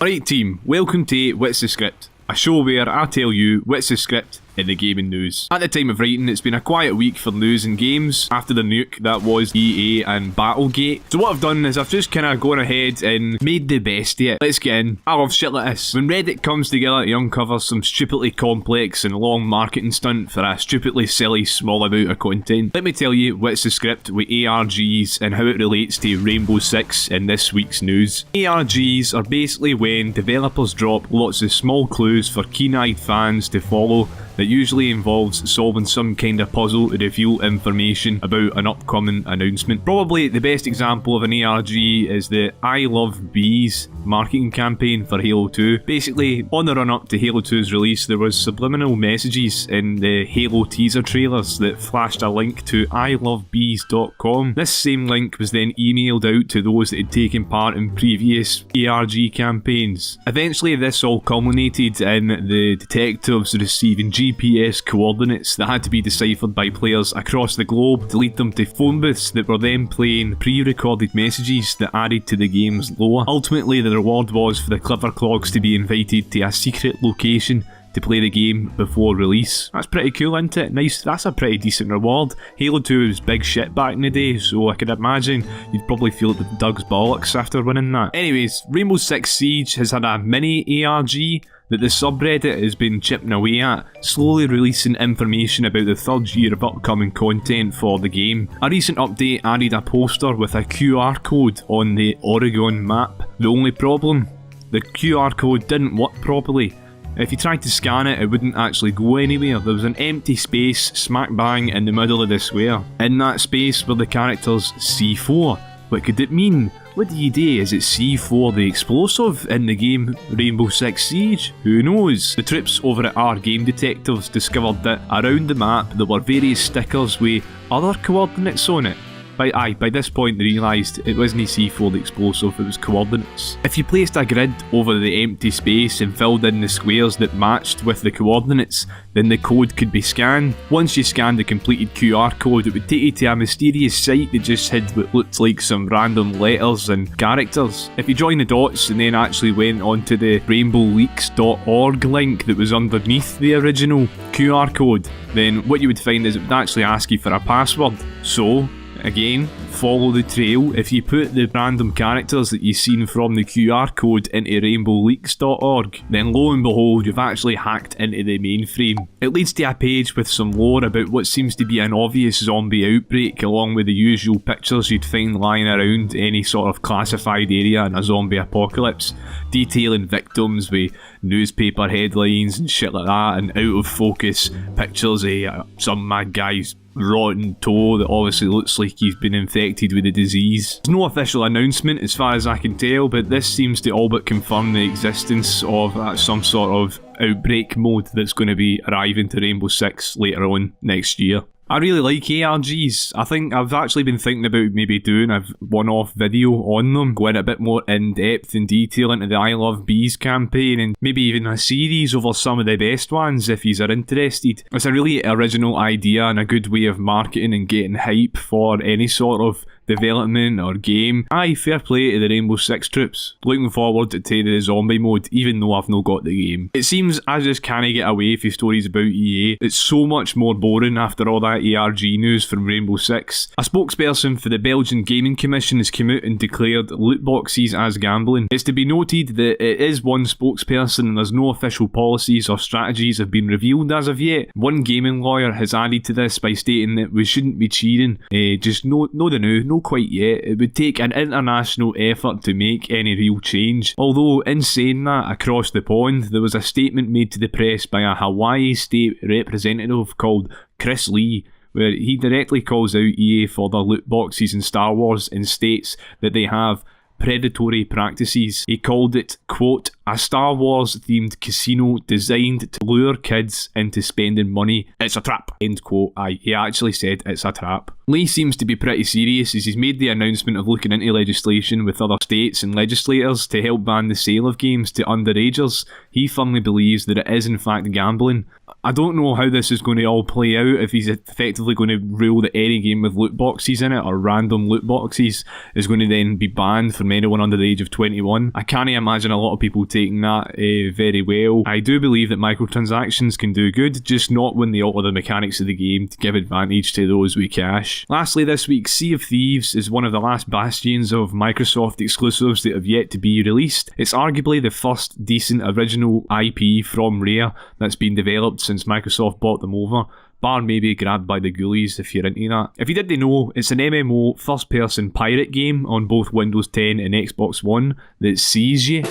Alright team, welcome to Wits the Script, a show where I tell you what's the script in the gaming news. At the time of writing, it's been a quiet week for news and games after the nuke that was EA and Battlegate. So what I've done is I've just kind of gone ahead and made the best of it. Let's get in. I love shit like this. When Reddit comes together to uncover some stupidly complex and long marketing stunt for a stupidly silly small amount of content, let me tell you what's the script with ARGs and how it relates to Rainbow Six in this week's news. ARGs are basically when developers drop lots of small clues for keen-eyed fans to follow that usually involves solving some kind of puzzle to reveal information about an upcoming announcement. Probably the best example of an ARG is the I Love Bees marketing campaign for Halo 2. Basically, on the run-up to Halo 2's release, there was subliminal messages in the Halo teaser trailers that flashed a link to ilovebees.com. This same link was then emailed out to those that had taken part in previous ARG campaigns. Eventually, this all culminated in the detectives receiving GPS coordinates that had to be deciphered by players across the globe to lead them to phone booths that were then playing pre-recorded messages that added to the game's lore. Ultimately, the reward was for the clever clogs to be invited to a secret location to play the game before release. That's pretty cool, isn't it? Nice, that's a pretty decent reward. Halo 2 was big shit back in the day, so I could imagine you'd probably feel the Doug's bollocks after winning that. Anyways, Rainbow Six Siege has had a mini ARG that the subreddit has been chipping away at, slowly releasing information about the third year of upcoming content for the game. A recent update added a poster with a QR code on the Oregon map. The only problem? The QR code didn't work properly. If you tried to scan it, it wouldn't actually go anywhere. There was an empty space smack bang in the middle of the square. In that space were the characters C4. What could it mean? What do you do? Is it C4 the explosive in the game Rainbow Six Siege? Who knows? The troops over at ARG gamedetectives discovered that around the map there were various stickers with other coordinates on it. By this point they realised it wasn't C4 the explosive, it was coordinates. If you placed a grid over the empty space and filled in the squares that matched with the coordinates, then the code could be scanned. Once you scanned the completed QR code, it would take you to a mysterious site that just hid what looked like some random letters and characters. If you join the dots and then actually went onto the rainbowleaks.org link that was underneath the original QR code, then what you would find is it would actually ask you for a password. So, again, follow the trail. If you put the random characters that you've seen from the QR code into rainbowleaks.org, then lo and behold, you've actually hacked into the mainframe. It leads to a page with some lore about what seems to be an obvious zombie outbreak, along with the usual pictures you'd find lying around any sort of classified area in a zombie apocalypse, detailing victims with newspaper headlines and shit like that, and out of focus pictures of some mad guy's rotten toe that obviously looks like he's been infected with the disease. There's no official announcement as far as I can tell, but this seems to all but confirm the existence of some sort of outbreak mode that's going to be arriving to Rainbow Six later on next year. I really like ARGs. I think I've actually been thinking about maybe doing a one-off video on them, going a bit more in-depth and detail into the I Love Bees campaign, and maybe even a series over some of the best ones if yous are interested. It's a really original idea and a good way of marketing and getting hype for any sort of development or game. Aye, fair play to the Rainbow Six troops. Looking forward to the zombie mode, even though I've not got the game. It seems I just can't get away from stories about EA. It's so much more boring after all that ARG news from Rainbow Six. A spokesperson for the Belgian Gaming Commission has come out and declared loot boxes as gambling. It's to be noted that it is one spokesperson and there's no official policies or strategies have been revealed as of yet. One gaming lawyer has added to this by stating that we shouldn't be cheating. Just no quite yet. It would take an international effort to make any real change. Although, in saying that, across the pond, there was a statement made to the press by a Hawaii state representative called Chris Lee, where he directly calls out EA for their loot boxes in Star Wars and states that they have predatory practices. He called it, quote, a Star Wars themed casino designed to lure kids into spending money. It's a trap, end quote. Aye, he actually said it's a trap. Lee seems to be pretty serious as he's made the announcement of looking into legislation with other states and legislators to help ban the sale of games to underagers. He firmly believes that it is in fact gambling. I don't know how this is going to all play out, if he's effectively going to rule that any game with loot boxes in it, or random loot boxes, is going to then be banned from anyone under the age of 21. I can't imagine a lot of people taking that very well. I do believe that microtransactions can do good, just not when they alter the mechanics of the game to give advantage to those with cash. Lastly this week, Sea of Thieves is one of the last bastions of Microsoft exclusives that have yet to be released. It's arguably the first decent original IP from Rare that's been developed since Microsoft bought them over, bar maybe Grabbed by the Ghoulies if you're into that. If you didn't know, it's an MMO first-person pirate game on both Windows 10 and Xbox One that sees you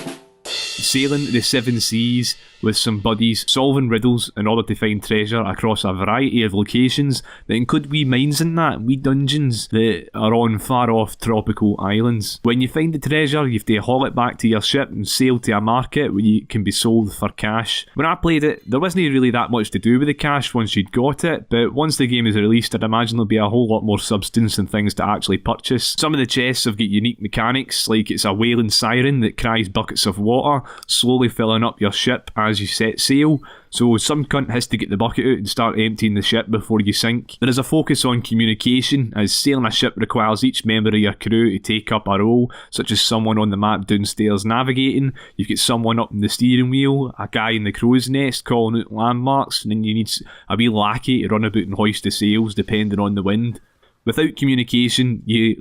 sailing the seven seas with some buddies, solving riddles in order to find treasure across a variety of locations that include wee mines and that, wee dungeons that are on far off tropical islands. When you find the treasure, you have to haul it back to your ship and sail to a market where it can be sold for cash. When I played it, there wasn't really that much to do with the cash once you'd got it, but once the game is released, I'd imagine there'll be a whole lot more substance and things to actually purchase. Some of the chests have got unique mechanics, like it's a wailing siren that cries buckets of water, slowly filling up your ship as you set sail, so some cunt has to get the bucket out and start emptying the ship before you sink. There is a focus on communication, as sailing a ship requires each member of your crew to take up a role, such as someone on the map downstairs navigating, you've got someone up in the steering wheel, a guy in the crow's nest calling out landmarks, and then you need a wee lackey to run about and hoist the sails depending on the wind. Without communication, you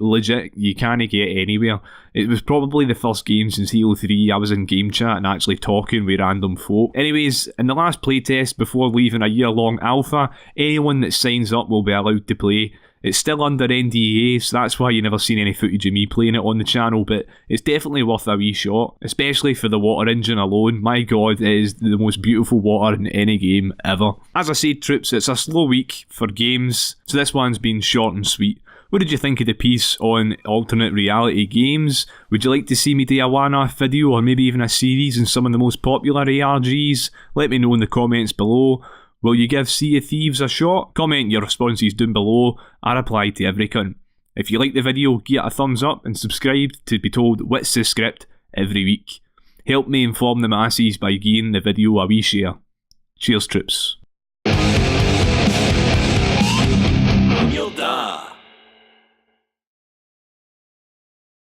can't get anywhere. It was probably the first game since Halo 3 I was in game chat and actually talking with random folk. Anyways, in the last playtest before leaving a year-long alpha, anyone that signs up will be allowed to play. It's still under NDA, so that's why you never seen any footage of me playing it on the channel, but it's definitely worth a wee shot, especially for the water engine alone. My god, it is the most beautiful water in any game ever. As I said, troops, it's a slow week for games, so this one's been short and sweet. What did you think of the piece on alternate reality games? Would you like to see me do a one-off video or maybe even a series on some of the most popular ARGs? Let me know in the comments below. Will you give Sea of Thieves a shot? Comment your responses down below. I reply to every cunt. If you like the video, give it a thumbs up and subscribe to be told what's the script every week. Help me inform the masses by giving the video a wee share. Cheers, troops.